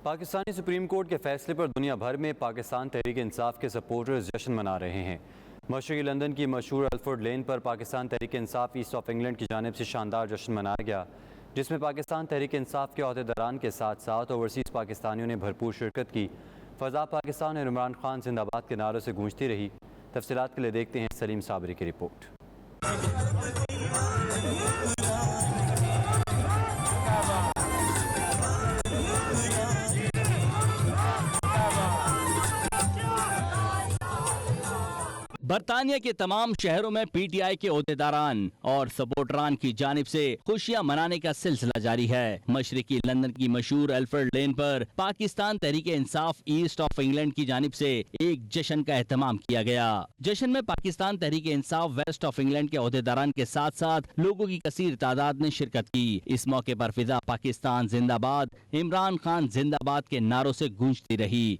Pakistani supreme court کے فیصلے پر دنیا بھر میں پاکستان تحریک انصاف کے سپورٹرز جشن منا رہے ہیں۔ مشرقی لندن کی مشہور الفورڈ لین پر Pakistan Tehreek Insaf asset of England کی جانب سے شاندار جشن منایا گیا، جس میں پاکستان تحریک انصاف کے عہدیداران کے ساتھ ساتھ اوورسیز پاکستانیوں نے بھرپور شرکت کی۔ فضا پاکستان اور عمران خان زندہ باد کے نعروں سے گونجتی رہی۔ تفصیلات کے لیے دیکھتے ہیں سلیم صابری کی رپورٹ۔ برطانیہ کے تمام شہروں میں پی ٹی آئی کے عہدیداران اور سپورٹران کی جانب سے خوشیاں منانے کا سلسلہ جاری ہے۔ مشرقی لندن کی مشہور الفورڈ لین پر Pakistan Tehreek Insaf asset of England کی جانب سے ایک جشن کا اہتمام کیا گیا۔ جشن میں Pakistan Tehreek Insaf waste of England کے عہدیداران کے ساتھ ساتھ لوگوں کی کثیر تعداد نے شرکت کی۔ اس موقع پر فضا پاکستان زندہ باد، عمران خان زندہ باد کے نعروں سے گونجتی رہی۔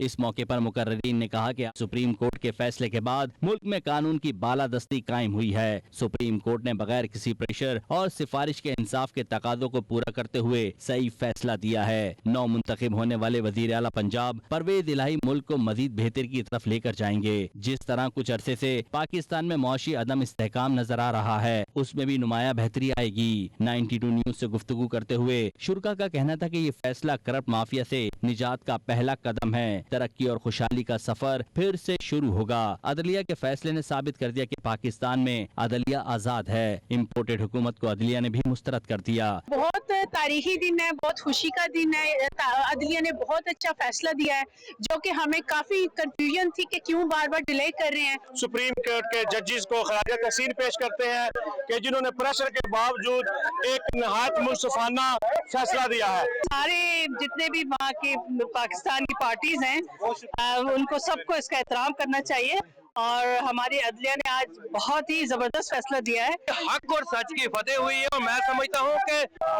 اس موقع پر مقررین نے کہا کہ سپریم کورٹ کے فیصلے کے بعد ملک میں قانون کی بالادستی قائم ہوئی ہے۔ سپریم کورٹ نے بغیر کسی پریشر اور سفارش کے انصاف کے تقاضوں کو پورا کرتے ہوئے صحیح فیصلہ دیا ہے۔ نو منتخب ہونے والے وزیر اعلیٰ پنجاب پرویز الہی ملک کو مزید بہتری کی طرف لے کر جائیں گے۔ جس طرح کچھ عرصے سے پاکستان میں معاشی عدم استحکام نظر آ رہا ہے، اس میں بھی نمایاں بہتری آئے گی۔ 92 نیوز سے گفتگو کرتے ہوئے شرکا کا کہنا تھا کہ یہ فیصلہ کرپٹ مافیا سے نجات کا پہلا قدم ہے۔ ترقی اور خوشحالی کا سفر پھر سے شروع ہوگا۔ عدلیہ کے فیصلے نے ثابت کر دیا کہ پاکستان میں عدلیہ آزاد ہے۔ امپورٹڈ حکومت کو عدلیہ نے بھی مسترد کر دیا۔ بہت تاریخی دن ہے، بہت خوشی کا دن ہے۔ عدلیہ نے بہت اچھا فیصلہ دیا ہے، جو کہ ہمیں کافی کنفیوژن تھی کہ کیوں بار بار ڈیلے کر رہے ہیں۔ سپریم کورٹ کے ججز کو خراج تحسین پیش کرتے ہیں کہ جنہوں نے پریشر کے باوجود ایک نہایت منصفانہ فیصلہ دیا ہے۔ سارے جتنے بھی وہاں کے پاکستان کی پارٹیز ہیں، ان کو سب کو اس کا احترام کرنا چاہیے، اور ہماری عدلیہ نے آج بہت ہی زبردست فیصلہ دیا ہے۔ حق اور سچ کی فتح ہوئی ہے، اور میں سمجھتا ہوں کہ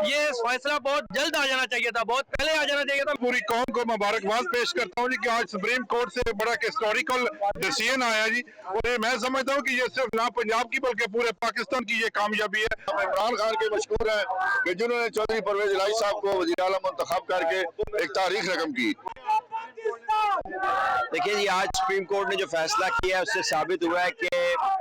یہ فیصلہ بہت جلد آ جانا چاہیے تھا، بہت پہلے آ جانا چاہیے تھا۔ پوری قوم کو مبارکباد پیش کرتا ہوں جی کہ آج سپریم کورٹ سے بڑا ہسٹوریکل ڈیسیژن آیا جی، اور یہ میں سمجھتا ہوں کہ یہ صرف نہ پنجاب کی بلکہ پورے پاکستان کی یہ کامیابی ہے۔ عمران خان کے مشکور ہیں کہ جنہوں نے چودھری پرویز الہی صاحب کو وزیر اعلیٰ منتخب کر کے ایک تاریخ رقم کی۔ دیکھیں جی، آج سپریم کورٹ نے جو فیصلہ کیا ہے اس سے ثابت ہوا ہے کہ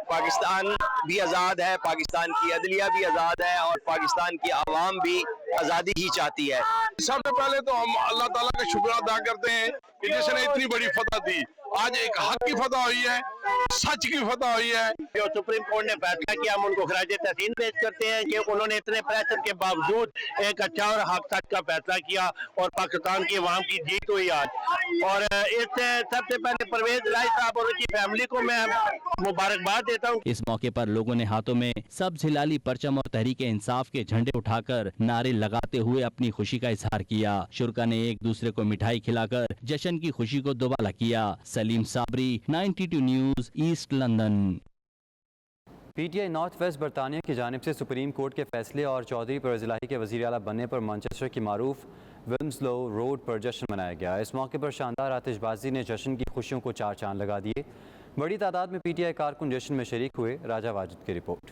پاکستان بھی آزاد ہے، پاکستان کی عدلیہ بھی آزاد ہے، اور پاکستان کی عوام بھی آزادی ہی چاہتی ہے۔ سب سے پہلے تو ہم اللہ تعالیٰ کا شکر ادا کرتے ہیں کہ جس نے اتنی بڑی فتح دی۔ آج ایک حق کی فتح ہوئی ہے، سچ کی فتح ہوئی ہے۔ جو سپریم کورٹ نے فیصلہ کیا، ہم ان کو خراج تحسین پیش کرتے ہیں کہ انہوں نے اتنے پریشر کے باوجود ایک اچھا اور حق سچ کا فیصلہ کیا، اور پاکستان کی عوام کی جیت ہوئی آج۔ اور اس سب سے پہلے پرویز الہی صاحب اور ان کی فیملی کو میں مبارکباد دیتا ہوں۔ اس موقع پر لوگوں نے ہاتھوں میں سبز ہلالی پرچم اور تحریک انصاف کے جھنڈے اٹھا کر نعرے لگاتے ہوئے اپنی خوشی کا اظہار کیا۔ شرکا نے ایک دوسرے کو مٹھائی کھلا کر جشن کی خوشی کو دوبالا کیا۔ Salim Sabri, 92 news, east London. P T I north west برطانیہ کی جانب سے سپریم کورٹ کے فیصلے اور چودھری پرویز الہی کے وزیر اعلیٰ بننے پر مانچسٹر کی معروف ولمسلو روڈ پر جشن منایا گیا۔ اس موقع پر شاندار آتش بازی نے جشن کی خوشیوں کو چار چاند لگا دیے۔ بڑی تعداد میں پی ٹی آئی کارکن جشن میں شریک ہوئے۔ راجہ واجد کی report.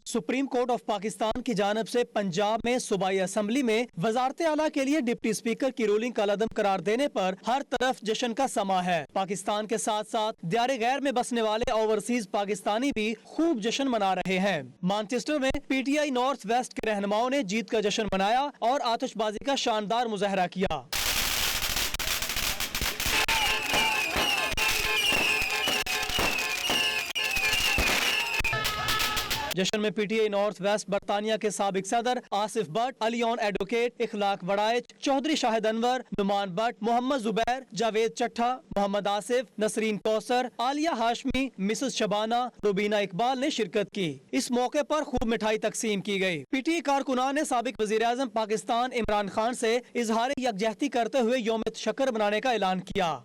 Supreme court of Pakistan کی جانب سے پنجاب میں صوبائی اسمبلی میں وزارت اعلیٰ کے لیے ڈپٹی اسپیکر کی رولنگ کا عدم قرار دینے پر ہر طرف جشن کا سما ہے۔ پاکستان کے ساتھ ساتھ دیار غیر میں بسنے والے اوورسیز پاکستانی بھی خوب جشن منا رہے ہیں۔ مانچسٹر میں پی ٹی آئی نارتھ ویسٹ کے رہنماؤں نے جیت کا جشن منایا اور آتش بازی کا شاندار مظاہرہ کیا۔ جشن میں پی ٹی آئی نارتھ ویسٹ برطانیہ کے سابق صدر آصف بٹ، علیون ایڈوکیٹ، اخلاق وڑائچ، چودھری شاہد انور، نعمان بٹ، محمد زبیر، جاوید چٹھا، محمد آصف، نسرین کوثر، عالیہ ہاشمی، مسز شبانہ، روبینہ اقبال نے شرکت کی۔ اس موقع پر خوب مٹھائی تقسیم کی گئی۔ پی ٹی آئی کارکنان نے سابق وزیر اعظم پاکستان عمران خان سے اظہار یکجہتی کرتے ہوئے یوم تشکر منانے کا اعلان کیا۔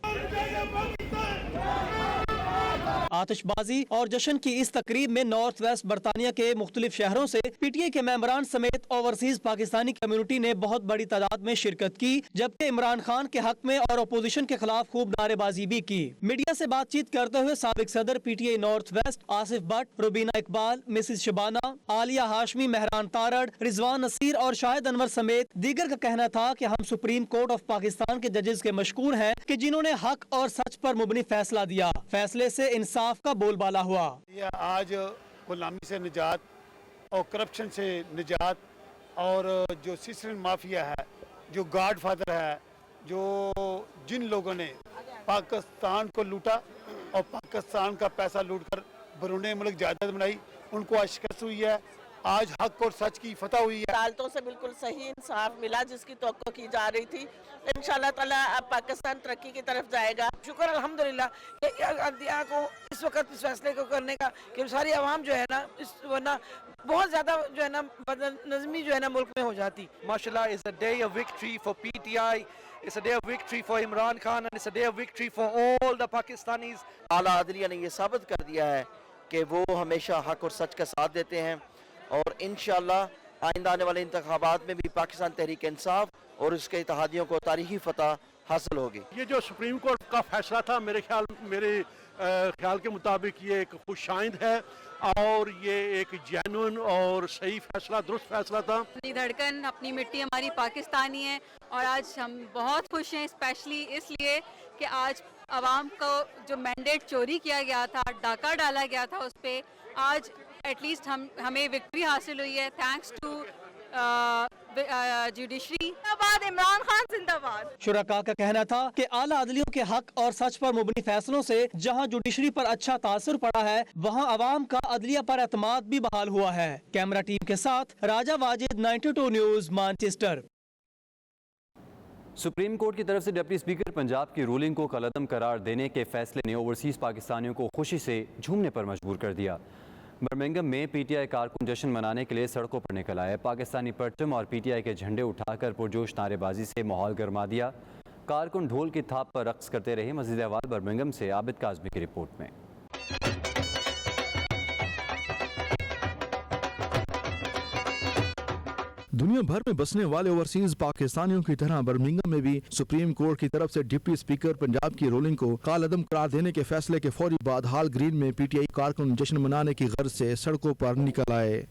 आतिशबाजी और जश्न की इस तकरीब में नॉर्थ वेस्ट बरतानिया के मुख्तलिफ शहरों से PTI के मेंबरान समेत ओवरसीज पाकिस्तानी कम्युनिटी ने बहुत बड़ी तादाद में शिरकत की, जबकि इमरान खान के हक में और अपोजिशन के खिलाफ खूब नारेबाजी भी की। मीडिया से बातचीत करते हुए साबिक सदर PTI north west Asif Bhatt, Rubina Iqbal, Mrs Shabana, Aliya Hashmi, Mehran Tarar, Rizwan Naseer और शाहिद अनवर समेत दीगर का कहना था कि हम सुप्रीम कोर्ट ऑफ पाकिस्तान के जजेस के मशकूर हैं कि जिन्होंने हक और सच पर मुबनी फैसला दिया। फैसले से इंसाफ का बोलबाला हुआ। आज गुलामी से निजात और करप्शन से निजात और जो सिसरन माफिया है, जो गॉड फादर है, जो जिन लोगों ने पाकिस्तान को लूटा और पाकिस्तान का पैसा लूटकर बरूने मुल्क जायदाद बनाई, उनको आज शिकस्त हुई है। आज हक और सच की फतह हुई है। अदालतों से बिल्कुल सही इंसाफ मिला जिसकी तवक्को की जा रही थी। इंशाअल्लाह ताला अब पाकिस्तान तरक्की की तरफ जाएगा। शुक्र अल्हम्दुलिल्लाह कि अदलिया को इस वक्त इस फैसले को करने का कि सारी आवाम जो है ना, वरना बहुत ज़्यादा जो है ना बदनज़मी जो है ना मुल्क में हो जाती। माशाल्लाह is a day of victory for PTI. It's a day of victory for Imran Khan and it's a day of victory for all the Pakistanis. आला अदलिया ने ये साबित कर दिया है कि वो हमेशा हक और सच का साथ देते हैं और इंशाअल्लाह आइंदा आने वाले इंतखाबात में भी पाकिस्तान तहरीक इंसाफ और उसके इत्तेहादियों को तारीखी फतह हासिल होगी। ये जो सुप्रीम कोर्ट का फैसला था मेरे ख्याल के मुताबिक ये एक खुशाइंद है और ये एक जेन्युइन और सही फैसला, दुरुस्त फैसला था। अपनी धड़कन, अपनी मिट्टी हमारी पाकिस्तानी है और आज हम बहुत खुश हैं, स्पेशली इसलिए कि आज आवाम को जो मैंडेट चोरी किया गया था, डाका डाला गया था, उस पर आज एटलीस्ट हमें विक्ट्री हासिल हुई है, थैंक्स टू जुडिशरी। जिंदाबाद, इमरान खान जिंदाबाद। शुरका का कहना था कि आला अदलियों के हक और सच पर मुबनी फैसलों से जहां जुडिशरी पर अच्छा तासुर पड़ा है, वहां अवाम का अदलिया पर एतमाद भी बहाल हुआ है। कैमरा टीम के साथ Raja Wajid, 92 news, Manchester. Supreme court की तरफ से डिप्टी स्पीकर पंजाब की रूलिंग को कलअदम करार देने के फैसले ने ओवरसीज़ पाकिस्तानियों को खुशी से झूमने पर मजबूर कर दिया। बर्मिंघम में PTI कारकुन जश्न मनाने के लिए सड़कों पर निकल आए। पाकिस्तानी परचम और PTI के झंडे उठाकर पुरजोश नारेबाजी से माहौल गरमा दिया। कारकुन ढोल की थाप पर रक्स करते रहे। मज़ीद अहवाल बर्मिंघम से आबिद काज़मी की रिपोर्ट में। दुनिया भर में बसने वाले ओवरसीज पाकिस्तानियों की तरह बर्मिंघम में भी सुप्रीम कोर्ट की तरफ से डिप्टी स्पीकर पंजाब की रूलिंग को कालअदम करार देने के फैसले के फौरी बाद हाल ग्रीन में PTI कारकुन जश्न मनाने की गर्ज से सड़कों पर निकल आए।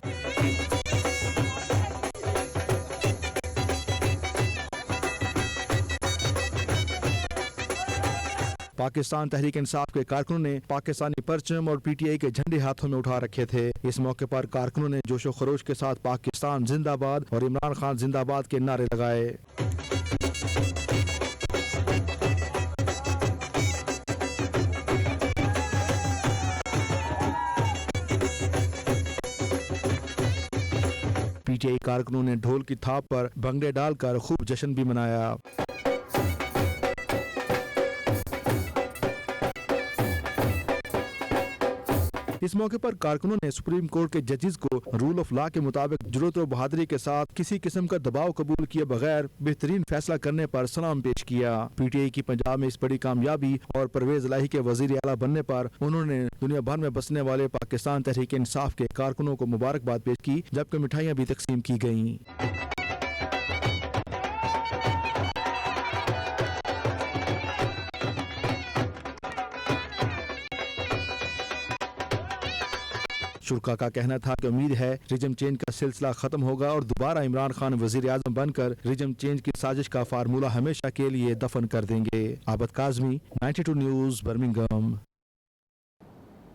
पाकिस्तान तहरीक इंसाफ के कारकुनों ने पाकिस्तानी परचम और PTI के झंडे हाथों में उठा रखे थे। इस मौके पर कारकुनों ने जोशो खरोश के साथ पाकिस्तान जिंदाबाद और इमरान खान जिंदाबाद के नारे लगाए। PTI कारकुनों ने ढोल की थाप पर भंगड़े डालकर खूब जश्न भी मनाया। इस मौके पर कारकुनों ने सुप्रीम कोर्ट के जजेस को रूल ऑफ लॉ के मुताबिक जुर्रत और बहादुरी के साथ किसी किस्म का दबाव कबूल किए बगैर बेहतरीन फैसला करने पर सलाम पेश किया। PTI की पंजाब में इस बड़ी कामयाबी और परवेज इलाही के वजीर आला बनने पर उन्होंने दुनिया भर में बसने वाले पाकिस्तान तहरीक इंसाफ के कारकुनों को मुबारकबाद पेश की, जबकि मिठाइयाँ भी तकसीम की गयी। शुरका का कहना था कि उम्मीद है रिजम चेंज का सिलसिला खत्म होगा और दोबारा इमरान खान वजीर आजम बनकर रिजम चेंज की साजिश का फार्मूला हमेशा के लिए दफन कर देंगे। Abid Kazmi, 92 news, Birmingham.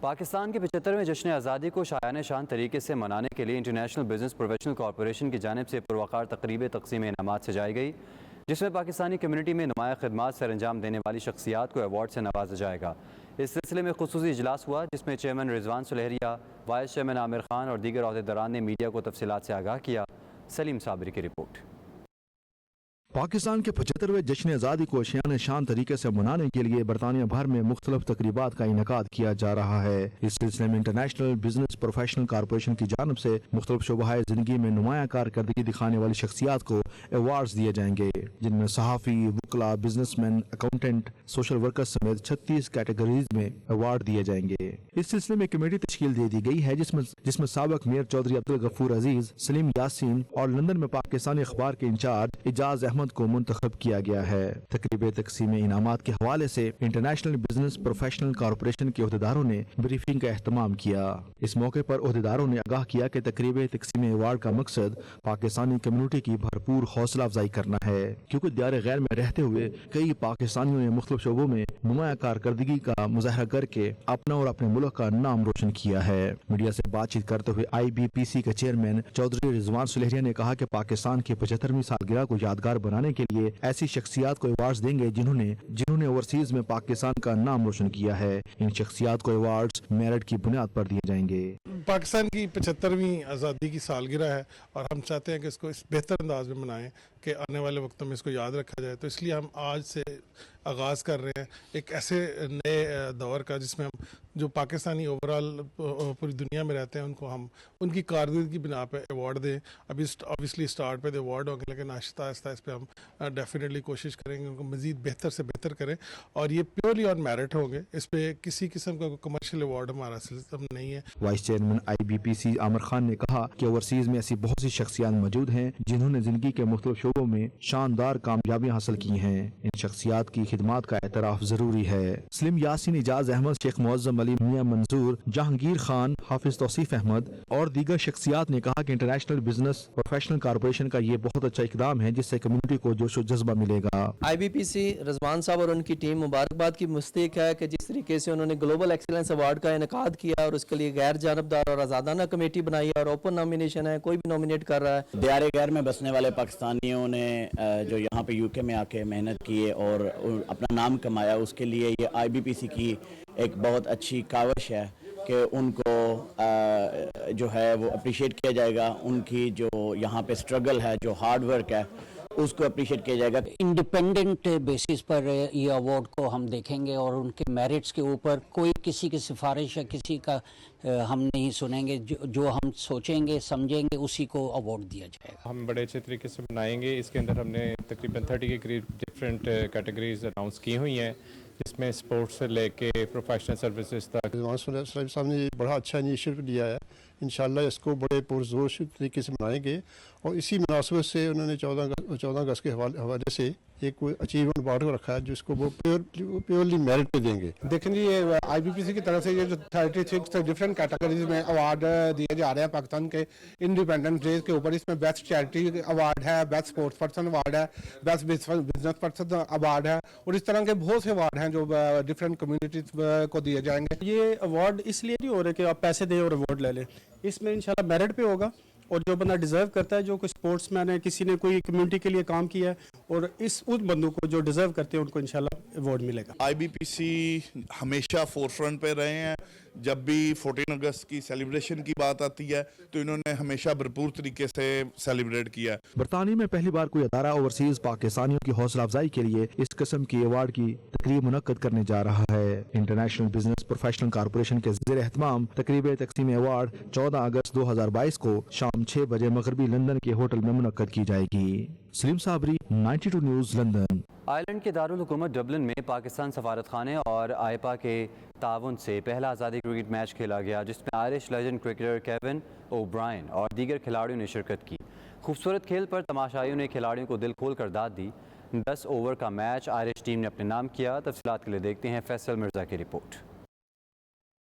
पाकिस्तान के 75वें जश्न आज़ादी को शायान शान तरीके से मनाने के लिए इंटरनेशनल बिजनेस प्रोफेशनल कॉरपोरेशन की जानिब से पुरवकार तकरीब तकसीम इनामात सजाई गई, जिसमें पाकिस्तानी कम्युनिटी में नुमाया खिदमात सर अंजाम देने वाली शख्सियात को अवार्ड से नवाजा जाएगा। इस सिलसिले में खुसूसी इजलास हुआ, जिसमें chairman Rizwan Sulehria, vice chairman Amir Khan और दीगर अहदेदारान ने मीडिया को तफसीलात से आगाह किया। सलीम साबरी की रिपोर्ट। पाकिस्तान के 75वें जश्न आज़ादी को शान शान तरीके से मनाने के लिए बरतानिया भर में मुख्तलिफ तकरीबात का इनेकाद किया जा रहा है। इस सिलसिले में इंटरनेशनल बिजनेस प्रोफेशनल कॉरपोरेशन की जानिब से मुख्तलिफ शोबाए जिंदगी में नुमाया कारकर्दगी दिखाने वाली शख्सियात को अवार्ड्स दिए जाएंगे, जिनमें सहाफ़ी, वकला, बिजनेसमैन, अकाउंटेंट, सोशल वर्कर समेत 36 कैटेगरीज में अवार्ड दिए जाएंगे। इस सिलसिले में कमेटी तश्कील दे दी गई है जिसमें साबिक मेयर चौधरी अब्दुल गफूर अजीज, सलीम यासीन और लंदन में पाकिस्तानी अखबार के इंचार्ज इजाज अहमद को मुंतखब किया गया है। तकरीब तकसीम इनामात के हवाले से इंटरनेशनल बिजनेस प्रोफेशनल कॉरपोरेशन के अहदेदारों ने ब्रीफिंग का एहतमाम किया। इस मौके पर अहदेदारों ने आगाह किया कि तकरीब तकसीम अवार्ड का मकसद पाकिस्तानी कम्युनिटी की भरपूर हौसला अफजाई करना है, क्योंकि दियार गैर में रहते हुए कई पाकिस्तानियों ने मुख्तलिफ शोबों में नुमाया कारकर्दगी का मुजाहरा करके अपना और अपने मुल्क का नाम रोशन किया है। मीडिया से बातचीत करते हुए IBPC के चेयरमैन चौधरी रिजवान सुलेहरिया ने कहा कि पाकिस्तान की 75वीं सालगिरह को यादगार बनाने के लिए ऐसी शख्सियात को अवार्ड्स देंगे जिन्होंने ओवरसीज में पाकिस्तान का नाम रोशन किया है। इन शख्सियात को अवार्ड्स मेरिट की बुनियाद पर दिए जाएंगे। पाकिस्तान की 75वीं आज़ादी की सालगिरह है और हम चाहते हैं कि इसको इस बेहतर अंदाज में मनाएं कि आने वाले वक्तों में इसको याद रखा जाए। तो इसलिए हम आज से आगाज़ कर रहे हैं एक ऐसे नए दौर का जिसमें हम जो पाकिस्तानी ओवरऑल पूरी दुनिया में रहते हैं उनको हम उनकी कारकर्दगी की बिना पे अवार्ड दें। अभी ऑब्वियसली स्टार्ट पे अवार्ड होंगे, लेकिन आहिस्ता आहिस्ता इस पर हम डेफिनेटली कोशिश करेंगे उनको मज़ीद बेहतर से बेहतर करें और ये प्योरली ऑन मेरिट होंगे। इस पर किसी किस्म का कमर्शियल अवार्ड हमारा सिस्टम नहीं है। Vice chairman IBPC Aamir Khan ने कहा कि ओवरसीज में ऐसी बहुत सी शख्सियात मौजूद हैं जिन्होंने जिंदगी के मुख्तलिफ शोबों में शानदार कामयाबियां हासिल की हैं। इन शख्सियात की खिदमात का एतराफ जरूरी है। सलीम यासीन, इजाज अहमद, शेख मुअज्जम अली, मियां मंजूर, जहांगीर खान, हाफिज तौसीफ अहमद और दीगर शख्सियात ने कहा कि इंटरनेशनल बिजनेस प्रोफेशनल कॉरपोरेशन का ये बहुत अच्छा इकदाम है जिससे कम्युनिटी को जोश व जज्बा मिलेगा। IBPC रिजवान साहब और उनकी टीम मुबारकबाद की मुस्तहिक है कि जिस तरीके से उन्होंने ग्लोबल एक्सीलेंस अवार्ड का इनेकाद किया और उसके लिए गैर जानबदार और आज़ादाना कमेटी बनाई है और ओपन नॉमिनेशन है, कोई भी नॉमिनेट कर रहा है। दियारे गैर में बसने वाले पाकिस्तानियों ने जो यहाँ पे UK में आके मेहनत की है और अपना नाम कमाया, उसके लिए ये IBPC की एक बहुत अच्छी काविश है कि उनको जो है वो अप्रिशिएट किया जाएगा। उनकी जो यहाँ पे स्ट्रगल है, जो हार्ड वर्क है, उसको अप्रिशिएट किया जाएगा। इंडिपेंडेंट बेसिस पर ये अवार्ड को हम देखेंगे और उनके मेरिट्स के ऊपर कोई किसी की सिफारिश या किसी का हम नहीं सुनेंगे। जो हम सोचेंगे समझेंगे उसी को अवार्ड दिया जाएगा। हम बड़े अच्छे तरीके से बनाएंगे। इसके अंदर हमने तकरीबन 30 के करीब डिफरेंट कैटेगरीज अनाउंस की हुई हैं, जिसमें स्पोर्ट्स से लेके प्रोफेशनल सर्विसेज तक। रिजवान साहब ने बड़ा अच्छा इनिशिएटिव लिया है। इंशाल्लाह इसको बड़े पुरजोश तरीके से मनाएंगे और इसी मुनासबत से उन्होंने 14 अगस्त के हवाले से एक अचीवमेंट अवार्ड रखा है जिसको वो प्योरली मेरिट पे देंगे। देखें जी, ये IBPC की तरफ से ये जो 36 डिफरेंट कैटेगरीज में अवार्ड दिए जा रहे हैं पाकिस्तान के इंडिपेंडेंस डे के ऊपर। इसमें बेस्ट चैरिटी अवार्ड है, बेस्ट स्पोर्ट्स पर्सन अवार्ड है, बेस्ट बिजनेस पर्सन अवार्ड है और इस तरह के बहुत से अवार्ड हैं जो डिफरेंट कम्युनिटीज को दिए जाएंगे। ये अवार्ड इसलिए नहीं हो रहे कि आप पैसे दें और अवार्ड ले लें, इसमें इंशाल्लाह मेरिट पे होगा और जो बंदा डिज़र्व करता है, जो कोई स्पोर्ट्समैन है, किसी ने कोई कम्युनिटी के लिए काम किया है और उस बंदों को जो डिज़र्व करते हैं उनको इंशाल्लाह अवार्ड मिलेगा। IBPC हमेशा फोरफ्रंट पे रहे हैं। जब भी 14 अगस्त की सेलिब्रेशन की बात आती है तो इन्होंने हमेशा भरपूर तरीके से सेलिब्रेट किया है। बरतानिया में पहली बार कोई अदारा ओवरसीज पाकिस्तानियों की हौसला अफजाई के लिए इस किस्म की अवार्ड की तकरीब मुनक्कद करने जा रहा है। इंटरनेशनल बिजनेस प्रोफेशनल कॉरपोरेशन के ज़ेर एहतमाम तकरीब तकसीम अवार्ड 14 अगस्त 2022 को शाम 6 बजे मगरबी लंदन के होटल में मुनक्कद की जाएगी। Saleem Sabri, 92 news, London. Ireland के दारुल हुकूमत डबलिन में पाकिस्तान सफारत खाने और आईपा के ताउन से पहला आज़ादी क्रिकेट मैच खेला गया, जिसमें Irish legend cricketer Kevin O'Brien और दीगर खिलाड़ियों ने शिरकत की। खूबसूरत खेल पर तमाशाइयों ने खिलाड़ियों को दिल खोल कर दाद दी। 10 ओवर का मैच आयरिश टीम ने अपने नाम किया। तफसीलात के लिए देखते हैं फैसल मिर्जा की रिपोर्ट।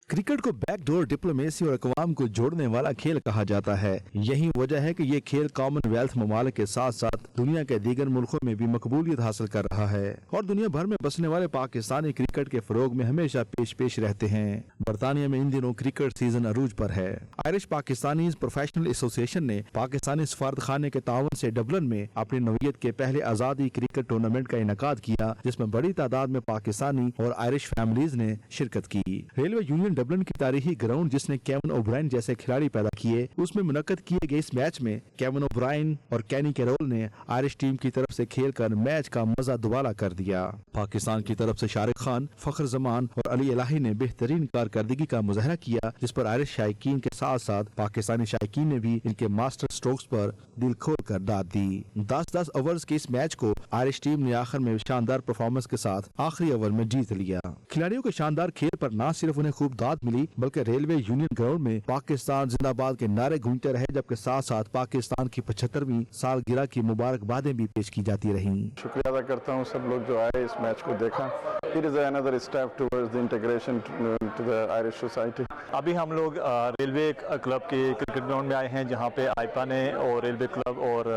क्रिकेट को बैकडोर डिप्लोमेसी और अक़वाम को जोड़ने वाला खेल कहा जाता है। यही वजह है कि ये खेल कॉमनवेल्थ ममालिक के साथ साथ दुनिया के दीगर मुल्कों में भी मकबूलियत हासिल कर रहा है और दुनिया भर में बसने वाले पाकिस्तानी क्रिकेट के फरोग में हमेशा पेश रहते हैं। बरतानिया में इन दिनों क्रिकेट सीजन अरूज पर है। आयरिश पाकिस्तानी प्रोफेशनल एसोसिएशन ने पाकिस्तानी सफारत खाने के ताउन से डबलिन में अपनी नौयत के पहले आज़ादी क्रिकेट टूर्नामेंट का इनेकाद किया, जिसमें बड़ी तादाद में पाकिस्तानी और आयरिश फैमिलीज ने शिरकत की। रेलवे यूनियन इंग्लैंड डबलिन की तारीखी ग्राउंड जिसने केविन ओब्रायन जैसे खिलाड़ी पैदा किए, उसमें मुनक्कद किए गए इस मैच में केविन ओब्रायन और कैनी कैरोल ने आयरिश टीम की तरफ से खेलकर मैच का मजा दुबाला कर दिया। पाकिस्तान की तरफ से शारिक खान, फखर जमान और अली इलाही ने बेहतरीन कारकर्दगी का मुजाहरा किया, जिस पर आयरिश शायकीन के साथ साथ पाकिस्तानी शायकीन ने भी इनके मास्टर स्ट्रोक्स पर दिल खोल कर दाद दी। 10-10 ओवर्स के इस मैच को आयरिश टीम ने आखिर में शानदार परफॉर्मेंस के साथ आखिरी ओवर में जीत लिया। खिलाड़ियों के शानदार खेल पर न सिर्फ उन्हें खूब दाद मिली बल्कि रेलवे यूनियन ग्राउंड में पाकिस्तान जिंदाबाद के नारे गूंजते रहे, जबकि साथ साथ पाकिस्तान की 75वीं सालगिरह की मुबारकबादें भी पेश की जाती रहीं। शुक्रिया अदा करता हूँ सब लोग जो आए इस मैच को देखा। It is another step towards the integration to the Irish society. अभी हम लोग रेलवे क्लब के क्रिकेट ग्राउंड में आए हैं, जहाँ पे आईपा ने और रेलवे क्लब और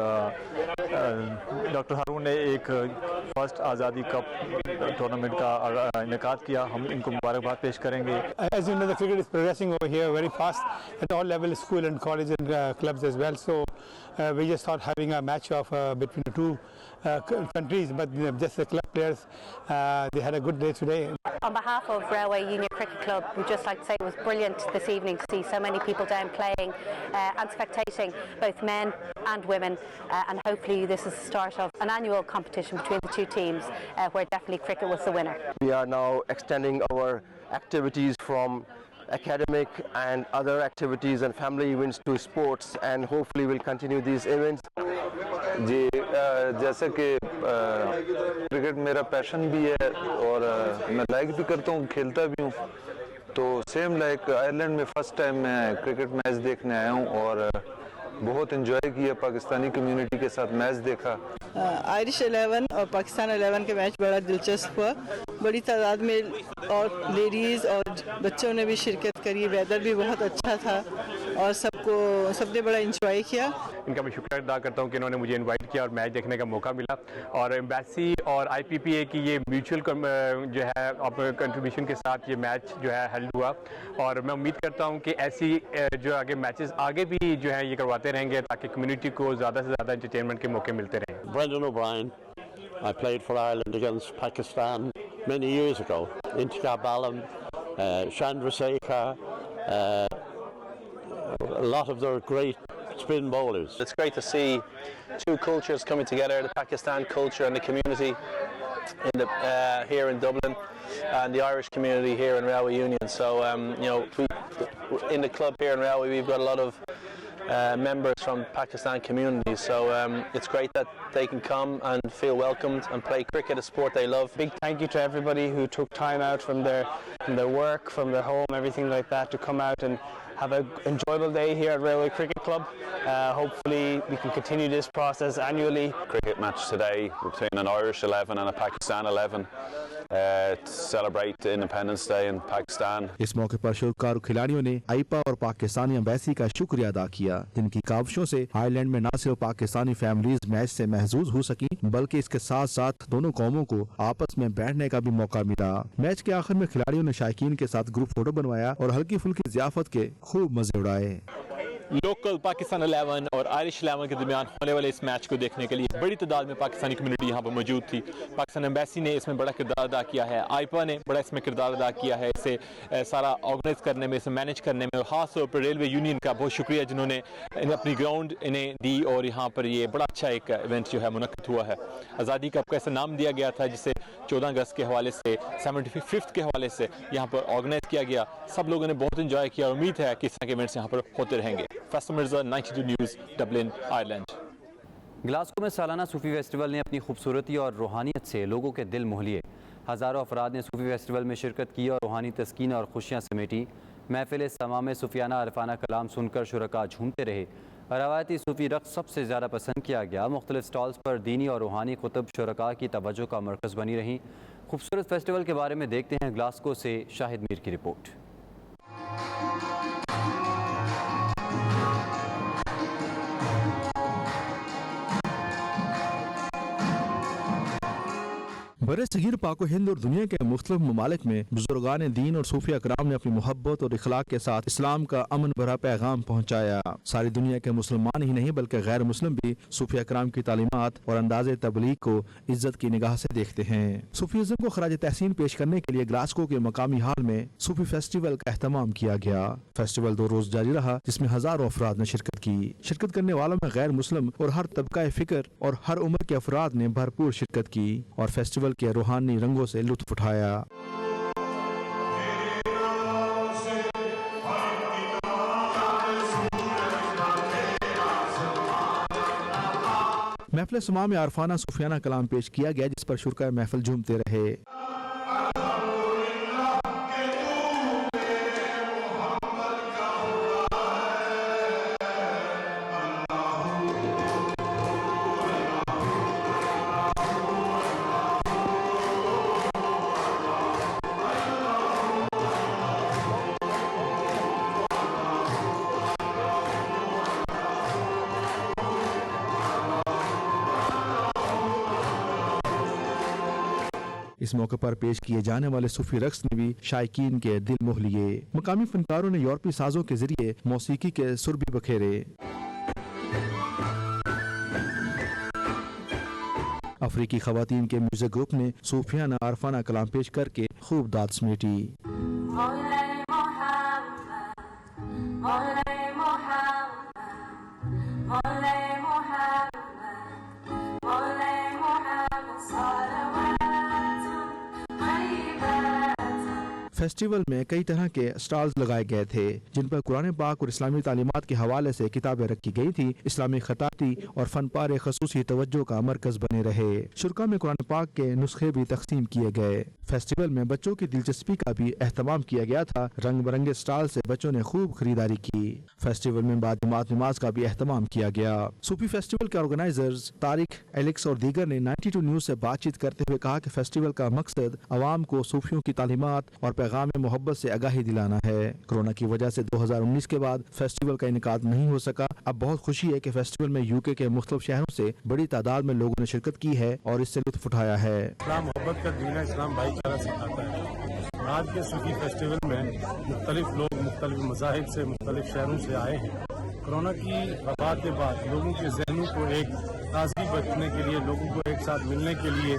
डॉक्टर हारून ने एक फर्स्ट आज़ादी कप टूर्नामेंट का इनेकाद किया। हम इनको मुबारकबाद पेश करेंगे। As you know, the cricket is progressing over here very fast at all levels, school and college and clubs as well. So we just thought having a match of between the two countries, but just the club players, they had a good day today. On behalf of Railway Union Cricket Club, we'd just like to say it was brilliant this evening to see so many people down playing and spectating, both men and women, and hopefully this is the start of an annual competition between the two teams where definitely cricket was the winner. We are now extending our activities from academic and other activities and family events to sports, and hopefully we'll continue these events. जी जैसे कि cricket मेरा passion भी है और मैं like भी करता हूँ, खेलता भी हूँ, तो सेम लाइक आयरलैंड में फर्स्ट टाइम मैं क्रिकेट मैच देखने आया हूँ और बहुत एंजॉय किया, पाकिस्तानी कम्युनिटी के साथ मैच देखा। आयरिश 11 और पाकिस्तान 11 के मैच बड़ा दिलचस्प हुआ, बड़ी तादाद में और लेडीज़ और बच्चों ने भी शिरकत करी, वेदर भी बहुत अच्छा था और सबने बड़ा एंजॉय किया। इनका मैं शुक्रिया अदा करता हूँ कि इन्होंने मुझे इनवाइट किया और मैच देखने का मौका मिला, और एम्बेसी और IPPA की ये म्यूचुअल जो है कंट्रीब्यूशन के साथ ये मैच जो है हेल्ड हुआ, और मैं उम्मीद करता हूँ कि ऐसी जो आगे मैचेस आगे भी जो है ये करवाते रहेंगे ताकि कम्युनिटी को ज़्यादा से ज़्यादा एंटरटेनमेंट के मौके मिलते रहें। Brendan O'Brien, I played for Ireland against Pakistan many years ago. Intikab Alam, Chandrasekhar, a lot of their great spin bowlers. It's great to see two cultures coming together, the Pakistan culture and the community here in Dublin, and the Irish community here in Railway Union. So you know, in the club here in Railway we've got a lot of members from Pakistan communities, so it's great that they can come and feel welcomed and play cricket, a sport they love. Big thank you to everybody who took time out from their work, from their home, everything like that, to come out and have an enjoyable day here at Railway Cricket Club. Hopefully we can continue this process annually. Cricket match today between an Irish 11 and a Pakistan 11 to celebrate Independence Day in Pakistan. इस मौके पर शुरकार खिलाड़ियों ने आईपा और Pakistani embassy का शुक्रिया अदा किया, जिनकी काविशों से आयरलैंड में न सिर्फ पाकिस्तानी फैमिलीज मैच से महजूज हो सकी बल्कि इसके साथ साथ दोनों कौमों को आपस में बैठने का भी मौका मिला। मैच के आखिर में खिलाड़ियों ने शायकीन के साथ ग्रुप फोटो बनवाया और हल्की फुल्की ज़ियाफत के खूब मजे उड़ाए। लोकल पाकिस्तान 11 और आयरिश 11 के दरमियान होने वाले इस मैच को देखने के लिए बड़ी तादाद में पाकिस्तानी कम्युनिटी यहाँ पर मौजूद थी। पाकिस्तान एम्बेसी ने इसमें बड़ा किरदार अदा किया है, आईपा ने बड़ा इसमें किरदार अदा किया है, इसे सारा ऑर्गेनाइज करने में, इसे मैनेज करने में, और ख़ास तौर पर रेलवे यूनियन का बहुत शुक्रिया जिन्होंने अपनी ग्राउंड इन्हें दी और यहाँ पर ये बड़ा अच्छा एक इवेंट जो है मुनक्किद हुआ है। आज़ादी कप का ऐसा नाम दिया गया था जिसे 14 अगस्त के हवाले से 75th के हवाले से यहाँ पर ऑर्गेनाइज किया गया। सब लोगों ने बहुत इंजॉय किया और उम्मीद है कि इस तरह के इवेंट्स यहाँ पर होते रहेंगे। Faisal Mirza, 92 news, Dublin, Ireland. Glasgow में सालाना सूफी फेस्टिवल ने अपनी खूबसूरती और रूहानियत से लोगों के दिल मोह लिए। हज़ारों अफराद ने सूफी फेस्टिवल में शिरकत की और रूहानी तस्कीन और खुशियाँ समेटी। महफिल समा में सूफियाना अरफाना कलाम सुनकर शुरका झूमते रहे। रवायती सूफी रक़्स सबसे ज़्यादा पसंद किया गया। मुख्तलिफ स्टॉल्स पर दीनी और रूहानी कुतुब शुरका की तवज्जो का मरकज़ बनी रहीं। खूबसूरत फेस्टिवल के बारे में देखते हैं ग्लासगो से शाहिद मीर की रिपोर्ट। बर सगीर पाक हिंद और दुनिया के मुख्तलिफ ममालिक में बुजुर्गान दीन और सूफिया कराम ने अपनी मोहब्बत और इखलाक के साथ इस्लाम का अमन भरा पैगाम पहुँचाया। सारी दुनिया के मुसलमान ही नहीं बल्कि गैर मुस्लिम भी सूफिया कराम की तालीमात और अंदाज़ तबलीग को इज्जत की निगाह से देखते हैं। सूफीज़म को खराज तहसीन पेश करने के लिए ग्लासगो के मकामी हाल में सूफी फेस्टिवल का एहतमाम किया गया। फेस्टिवल 2 रोज जारी रहा जिसमें हजारों अफराद ने शिरकत की। शिरकत करने वालों में गैर मुस्लिम और हर तबका फिक्र और हर उम्र के अफराद ने भरपूर शिरकत की और फेस्टिवल के रूहानी रंगों से लुत्फ उठाया। महफिल समा में आरफाना सूफियाना कलाम पेश किया गया जिस पर शुरका महफिल झूमते रहे। इस मौके पर पेश किए जाने वाले सूफी रक्स ने भी शायकीन के दिल मोह लिए। मकामी फनकारों ने यूरोपीय साजों के जरिए मौसीकी के सुर भी बखेरे। अफ्रीकी खवातीन के म्यूजिक ग्रुप ने सूफियाना आरफाना कलाम पेश करके खूब दाद समेटी। फेस्टिवल में कई तरह के स्टॉल्स लगाए गए थे जिन पर कुरान पाक और इस्लामी तालीमात के हवाले से किताबें रखी गई थी। इस्लामी खताती और फनपारे खसूसी तवज्जो का मरकज बने रहे। शुरका में कुरान पाक के नुस्खे भी तकसीम किए गए। फेस्टिवल में बच्चों की दिलचस्पी का भी एहतमाम किया गया था। रंग बिरंगे स्टॉल से बच्चों ने खूब खरीदारी की। फेस्टिवल में बाद नमाज का भी एहतमाम किया गया। सूफी फेस्टिवल के ऑर्गेनाइजर्स तारिक, एलेक्स और दीगर ने 92 न्यूज से बातचीत करते हुए कहा कि फेस्टिवल का मकसद अवाम को सूफियों की तालीमात और पैगाम मोहब्बत से आगाही दिलाना है। कोरोना की वजह से 2019 के बाद फेस्टिवल का इनेकाद नहीं हो सका। अब बहुत खुशी है कि फेस्टिवल में यूके के मुख्तलिफ शहरों से बड़ी तादाद में लोगों ने शिरकत की है और इससे लुत्फ उठाया है। इस्लाम मोहब्बत का दीन है, इस्लाम भाईचारा सिखाता है। आज के सूफी फेस्टिवल में मुख्तलिफ लोग मुख्तलिफ मज़ाहिब से मुख्तलिफ शहरों से आए हैं। कोरोना की वबा के बाद लोगों के जहनों को एक ताजगी बचने के लिए, लोगों को एक साथ मिलने के लिए,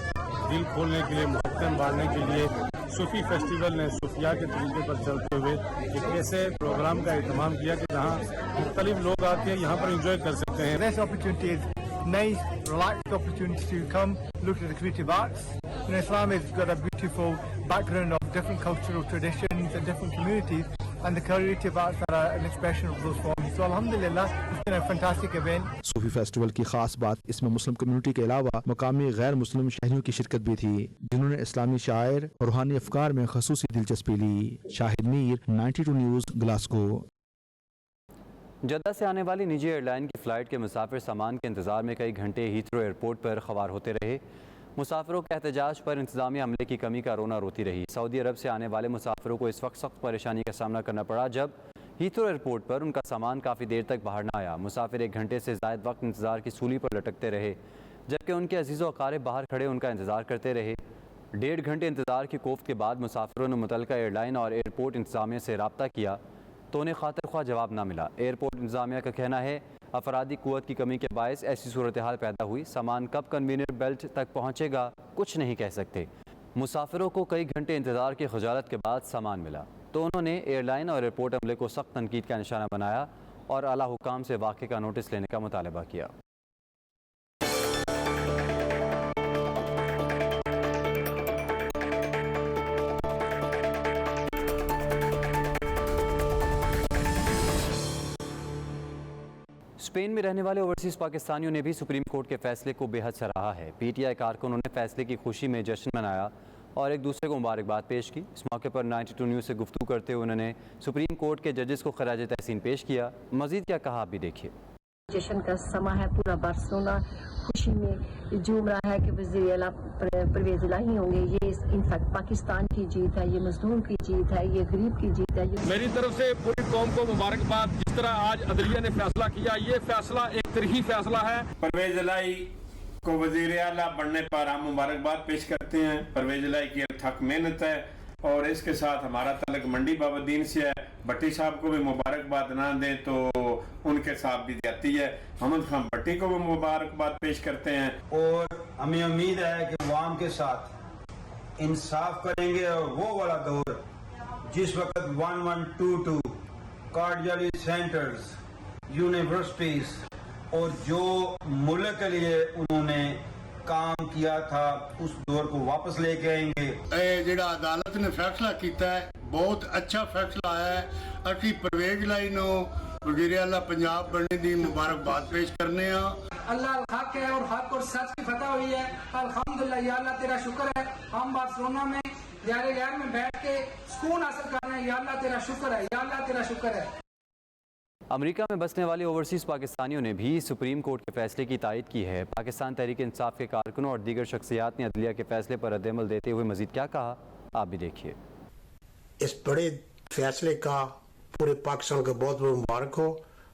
दिल खोलने के लिए, मोहब्बत बांटने के लिए सूफी फेस्टिवल ने सूफिया के तरीके पर चलते हुए एक ऐसे प्रोग्राम का एहतमाम किया कि जहाँ मुख्तलिफ लोग आके यहाँ पर इंजॉय कर सकते हैं। This opportunity is nice, relaxed opportunity to come look at the creative arts. And Islam has got a beautiful background of different cultural traditions and different communities, and the creative arts are an expression of those forms. So alhamdulillah, it's been a fantastic event. Sufi festival की खास बात इसमें Muslim community के अलावा मकामी गैर मुस्लिम शहरियों की शिरकत भी थी जिन्होंने इस्लामी शायर और रूहानी अफकार में खसूसी दिलचस्पी ली। Shahid Mir, 92 news, Glasgow. Jeddah से आने वाली निजी एयरलाइन की फ़्लाइट के मुसाफिर सामान के इंतज़ार में कई घंटे हीथ्रो एयरपोर्ट पर खवार होते रहे। मुसाफिरों के एहतजाज पर इंतज़ामिया अमले की कमी का रोना रोती रही। सऊदी अरब से आने वाले मुसाफिरों को इस वक्त सख्त परेशानी का सामना करना पड़ा जब हीथ्रो एयरपोर्ट पर उनका सामान काफ़ी देर तक बाहर न आया। मुसाफिर 1 घंटे से ज़ायद वक्त इंतज़ार की सूली पर लटकते रहे जबकि उनके अजीज़ व अकारिब बाहर खड़े उनका इंतज़ार करते रहे। 1.5 घंटे इंतज़ार की कोफ्त के बाद मुसाफिरों ने मुतल्लिका एयरलाइन और एयरपोर्ट इंतज़ामिया से रब्ता किया तो उन्हें खातिर ख्वाह जवाब ना मिला। एयरपोर्ट इंतज़ामिया का कहना है अफरादी कुव्वत की कमी के बायस ऐसी सूरत हाल पैदा हुई। सामान कब कन्वीनर बेल्ट तक पहुँचेगा कुछ नहीं कह सकते। मुसाफिरों को कई घंटे इंतज़ार की खजालत के बाद सामान मिला तो उन्होंने एयरलाइन और एयरपोर्ट अमले को सख्त तनकीद का निशाना बनाया और आला हुकाम से वाक़े का नोटिस लेने का मुतालबा किया। स्पेन में रहने वाले ओवरसीज़ पाकिस्तानियों ने भी सुप्रीम कोर्ट के फैसले को बेहद सराहा है। पीटीआई कारकुनों ने फैसले की खुशी में जश्न मनाया और एक दूसरे को मुबारकबाद पेश की। इस मौके पर 92 न्यूज़ से गुफ्तगू करते हुए उन्होंने सुप्रीम कोर्ट के जजेस को खराज तहसीन पेश किया। मज़ीद क्या कहा आप भी देखिए। जश्न का समा है, पूरा बार्सिलोना खुशी में झूम रहा है कि वज़ीर आला परवेज़ इलाही होंगे। ये इनफैक्ट पाकिस्तान की जीत है, ये मजलूम की जीत है, ये गरीब की जीत है। मेरी तरफ से पूरी कौम को मुबारकबाद। जिस तरह आज अदलिया ने फैसला किया, ये फैसला एक तरही फैसला है। परवेज़ इलाही को वज़ीर आला बनने पर हम मुबारकबाद पेश करते हैं। परवेज इलाही की अथक मेहनत है और इसके साथ हमारा तलक मंडी बाबुद्दीन से है। भट्टी साहब को भी मुबारकबाद ना दें तो उनके साथ भी जाती है। हमद खान भट्टी को भी मुबारकबाद पेश करते हैं और हमें उम्मीद है कि अवाम के साथ इंसाफ करेंगे और वो वाला दौर जिस वक्त 1122 कार्डियोलॉजी सेंटर्स, यूनिवर्सिटीज और जो मुल्क के लिए उन्होंने काम किया था उस दौर को वापस लेके आएंगे। ਜਿਹੜਾ ਅਦਾਲਤ ਨੇ ਫੈਸਲਾ ਕੀਤਾ ਹੈ ਬਹੁਤ ਅੱਛਾ ਫੈਸਲਾ ਆਇਆ ਹੈ। ਅਸੀਂ परवेज इलाही ਨੂੰ वज़ीर आला पंजाब बनने की मुबारकबाद पेश करने अल्लाह हक है और हक और सच की फतह हुई है। अल्हम्दुलिल्लाह या अल्लाह तेरा शुक्र है, हम बार्सिलोना में यार गैर में बैठ के सुकून हासिल कर रहे हैं। या अल्लाह तेरा शुक्र है, या अल्लाह तेरा शुक्र है। अमेरिका में बसने वाले ओवरसीज़ पाकिस्तानियों ने भी सुप्रीम कोर्ट के फैसले की तायद की है। पाकिस्तान तहरीक इंसाफ के कारकुनों और दीगर शख्सियात ने अदलिया के फैसले पर रद्द-ए-अमल देते हुए मज़ीद क्या कहा, आप भी देखिए। इस बड़े फैसले का पूरे पाकिस्तान को बहुत बहुत मुबारक हो।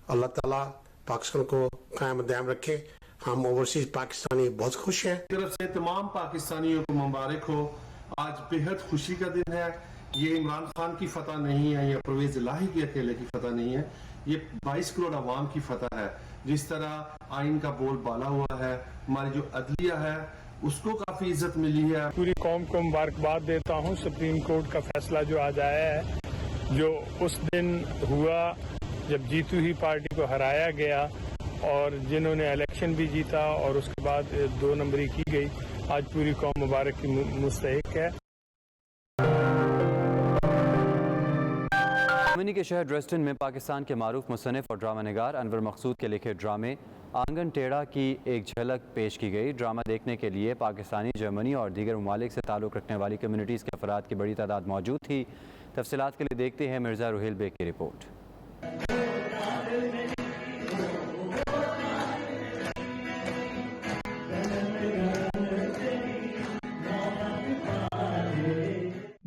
अल्लाह ताला पाकिस्तान को कायम दायम रखे। हम ओवरसीज़ पाकिस्तानी बहुत खुश हैं। तरफ से तमाम पाकिस्तानियों को मुबारक हो। आज बेहद खुशी का दिन है। ये इमरान खान की फतह नहीं है, ये परवेज इलाही की अकेले की फतह नहीं है, ये 22 करोड़ आवाम की फतह है। जिस तरह आइन का बोल बाला हुआ है, हमारी जो अदलिया है उसको काफ़ी इज्जत मिली है। पूरी कौम को मुबारकबाद देता हूँ। सुप्रीम कोर्ट का फैसला जो आज आया है, जो उस दिन हुआ जब जीतू ही पार्टी को हराया गया और जिन्होंने इलेक्शन भी जीता और उसके बाद 2 नंबरी की गई, आज पूरी कौम मुबारक की मुस्तहिक है। जर्मनी के शहर ड्रेस्डन में पाकिस्तान के मारूफ मुसन्निफ और ड्रामा निगार अनवर मकसूद के लिखे ड्रामे आंगन टेढ़ा की एक झलक पेश की गई। ड्रामा देखने के लिए पाकिस्तानी, जर्मनी और दीगर ममालिक से ताल्लुक़ रखने वाली कम्युनिटीज़ के अफराद की बड़ी तादाद मौजूद थी। तफसीलात के लिए देखते हैं मिर्ज़ा रुहेल बेग की रिपोर्ट।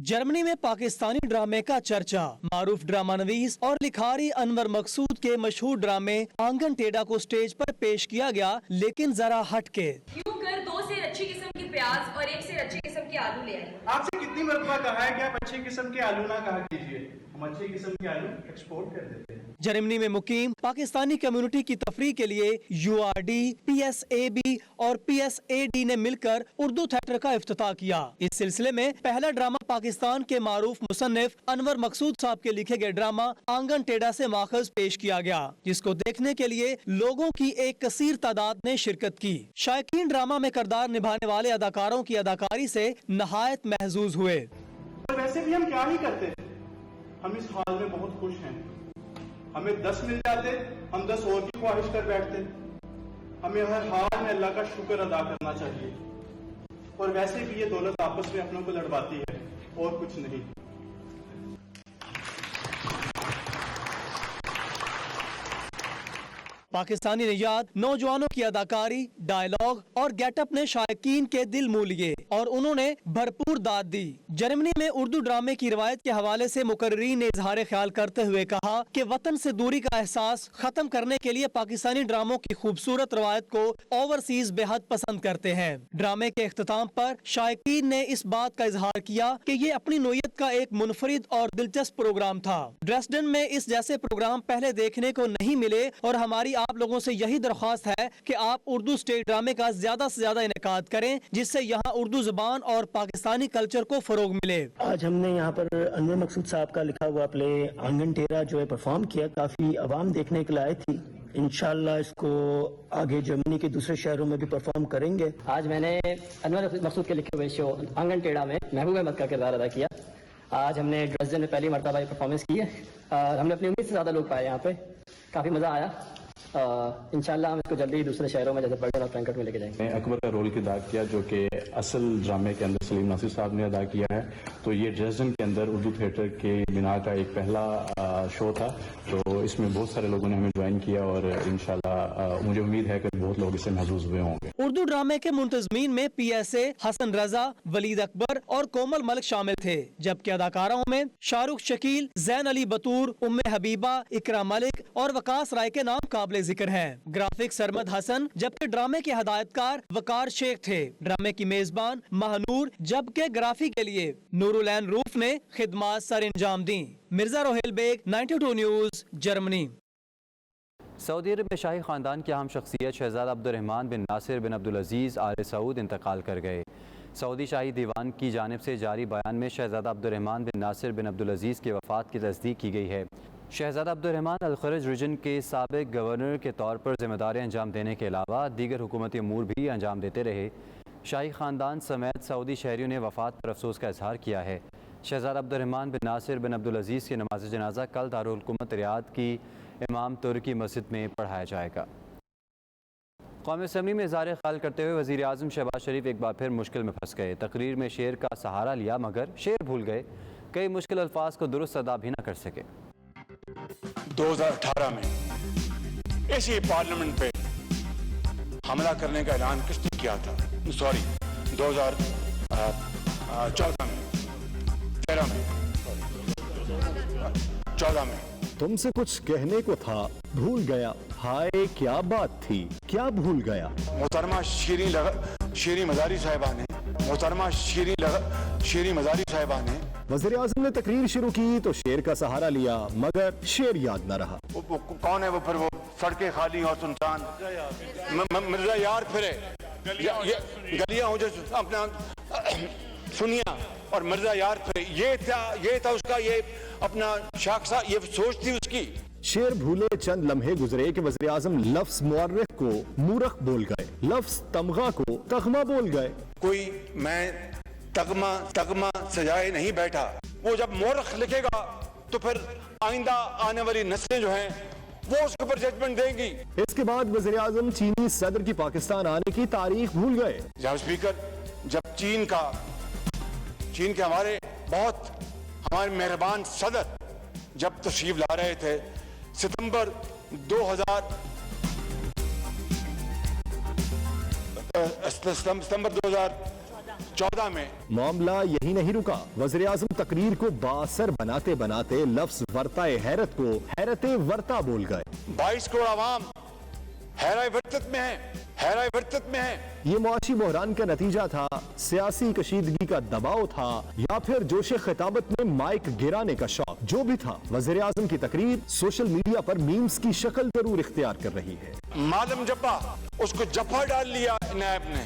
जर्मनी में पाकिस्तानी ड्रामे का चर्चा। मारूफ ड्रामा नवीस और लिखारी अनवर मकसूद के मशहूर ड्रामे आंगन टेढ़ा को स्टेज पर पेश किया गया, लेकिन जरा हटके। यूं कर 2 से अच्छी किस्म की प्याज और 1 से अच्छी किस्म के आलू ले आए। आपसे कितनी मरतबा कहा है कि आप अच्छी किस्म के आलू ना कहा कीजिए, हम अच्छी किस्म के आलू एक्सपोर्ट कर देते हैं। जर्मनी में मुकीम पाकिस्तानी कम्युनिटी की तफरीह के लिए URD, PSAB और PSAD ने मिलकर उर्दू थिएटर का इफ्तिताह किया। इस सिलसिले में पहला ड्रामा पाकिस्तान के मारूफ मुसन्निफ अनवर मकसूद साहब के लिखे गए ड्रामा आंगन टेढ़ा से माखज पेश किया गया, जिसको देखने के लिए लोगों की एक कसीर तादाद ने शिरकत की। शायकीन ड्रामा में किरदार निभाने वाले अदाकारों की अदाकारी से नहायत महजूज हुए। वैसे भी हम क्या ही करते, हम इस हाल में बहुत खुश हैं। हमें 10 मिल जाते, हम 10 और की ख्वाहिश कर बैठते। हमें हर हाल में अल्लाह का शुक्र अदा करना चाहिए। और वैसे भी ये दौलत आपस में अपनों को लड़वाती है और कुछ नहीं। पाकिस्तानी निजात नौजवानों की अदाकारी, डायलॉग और गेटअप ने शायकीन के दिल मोह लिए और उन्होंने भरपूर दाद दी। जर्मनी में उर्दू ड्रामे की रिवायत के हवाले से मुकर्रीन ने इजहार ख्याल करते हुए कहा कि वतन से दूरी का एहसास खत्म करने के लिए पाकिस्तानी ड्रामों की खूबसूरत रवायत को ओवरसीज बेहद पसंद करते हैं। ड्रामे के इख्तिताम पर शायकीन ने इस बात का इजहार किया कि ये अपनी नोयत का एक मुनफरिद और दिलचस्प प्रोग्राम था। ड्रेस्डन में इस जैसे प्रोग्राम पहले देखने को नहीं मिले और हमारी आप लोगों से यही दरख्वास्त है कि आप उर्दू स्टेज ड्रामे का ज्यादा से ज्यादा इनेकाद करें, जिससे यहाँ उर्दू जुबान और पाकिस्तानी कल्चर को फरोग मिले। आज हमने यहाँ पर अनवर मकसूद साहब का लिखा हुआ प्ले आंगन टेढ़ा जो है परफॉर्म किया। काफी आवाम देखने के लिए आई थी। इंशाल्लाह इसको आगे जर्मनी के दूसरे शहरों में भी परफॉर्म करेंगे। आज मैंने अनवर मकसूद के लिखे हुए शो आंगन टेढ़ा में महबूब अहमद का किरदार अदा किया। आज हमने ड्रेस्डन में पहली मरतबा परफॉर्मेंस की है और हमने अपनी उम्मीद से ज़्यादा लोग पाए यहाँ पे। काफ़ी मज़ा आया। इंशाल्लाह हम इसको जल्दी दूसरे शहरों में जैसे बर्डन और फ्रैंकफर्ट में लेके जाएंगे। अकबर का रोल अदा किया जो कि असल ड्रामे के अंदर सलीम नासिर साहब ने अदा किया है। तो ये ड्रेस्डन के अंदर उर्दू थिएटर के बिना का एक पहला शो था, तो इसमें बहुत सारे लोगों ने हमें ज्वाइन किया और इंशाल्लाह मुझे उम्मीद है कि बहुत लोग इससे महसूस हुए होंगे। उर्दू ड्रामे के मुंतजमीन में PSA, हसन रजा, वलीद अकबर और कोमल मलिक शामिल थे, जबकि अदाकारों में शाहरुख शकील, जैन अली बतूर, उम्मे हबीबा, इकरा मलिक और वकास राय के नाम काबिल जिक्र हैं। ग्राफिक सरमद हसन, जबकि ड्रामे के हदायतकार वकार शेख थे। ड्रामे की मेजबान महानूर, जबकि ग्राफी के लिए नूरुलैन रूफ ने खिदमात सर अंजाम दी। Mirza Rohail Baig, 92 news, Germany. सऊदी अरब में शाही ख़ानदान की अहम शख्सियत शहजादा Abdulrahman bin Nasser bin Abdul Aziz Al Saud इंतकाल कर गए। सऊदी शाही दीवान की जानिब से जारी बयान में शहजादा Abdulrahman bin Nasser bin Abdul अजीज़ की वफ़ात की तस्दीक की गई है। शहजादा अब्दुर्रहमान अल-खरज रीजन के साबिक़ गवर्नर के तौर पर ज़िम्मेदारी अंजाम देने के अलावा दीगर हुकूमती अमूर भी अंजाम देते रहे। शाही ख़ानदान समेत सऊदी शहरियों ने वफ़ात पर अफसोस का इजहार किया है। शहजादा Abdulrahman bin Nasser bin Abdul अजीज़ की नमाज जनाजा कल दारुल हुकूमत रियाद की इमाम तुर्की मस्जिद में पढ़ाया जाएगा। कौमी असम्बली में इज़हार ख्याल करते हुए वज़ीर आज़म शहबाज शरीफ एक बार फिर मुश्किल में फंस गए। तकरीर में शेर का सहारा लिया मगर शेर भूल गए। कई मुश्किल अल्फाज को दुरुस्त अदा भी न कर सके। 2018 में इसी पार्लियामेंट पे हमला करने का ऐलान किसने किया था? सॉरी, 14 में तुमसे कुछ कहने को था, भूल गया। हाय क्या बात थी, क्या भूल गया? मोहतरमा शीरी मजारी साहिबा ने वज़ीर आज़म ने तकरीर शुरू की तो शेर का सहारा लिया मगर शेर याद न रहा। कौन है वो? फिर वो सड़कें खाली और सुनसान, मिर्जा यार फिरे, गलियां हो जो अपना सुनिया और मिर्जा यार फिरे, ये था उसका, ये अपना शाखसा, ये सोच थी उसकी। शेर भूले चंद लम्हे गुजरे कि वज़ीर आज़म लफ्ज़ मुअर्रिख को मूरख बोल गए, लफ्ज़ तमगा को तगमा बोल गए। कोई मैं तगमा सजाए नहीं बैठा, वो जब मोरख लिखेगा तो फिर आइंदा आने वाली नस्लें जो हैं वो उसके ऊपर जजमेंट देंगी। इसके बाद वज़ीर आज़म चीनी सदर की पाकिस्तान आने की तारीख भूल गए। जनाब स्पीकर, जब चीन के हमारे मेहरबान सदर जब तशरीफ ला रहे थे सितंबर 2014 में, मामला यही नहीं रुका। वज़ीर आज़म तकरीर को बासर बनाते बनाते लफ्ज़ वर्ताए हैरत को हैरते वर्ता बोल गए। 22 करोड़ आवाम हैराए वर्तत में है। ये मुआशी बहरान का नतीजा था, सियासी कशीदगी का दबाव था या फिर जोशे खिताबत में माइक गिराने का शौक? जो भी था, वज़ीर आज़म की तकरीर सोशल मीडिया पर मीम्स की शक्ल जरूर इख्तियार कर रही है। मालम जब्बा, उसको जफ्फा डाल लिया नायब ने।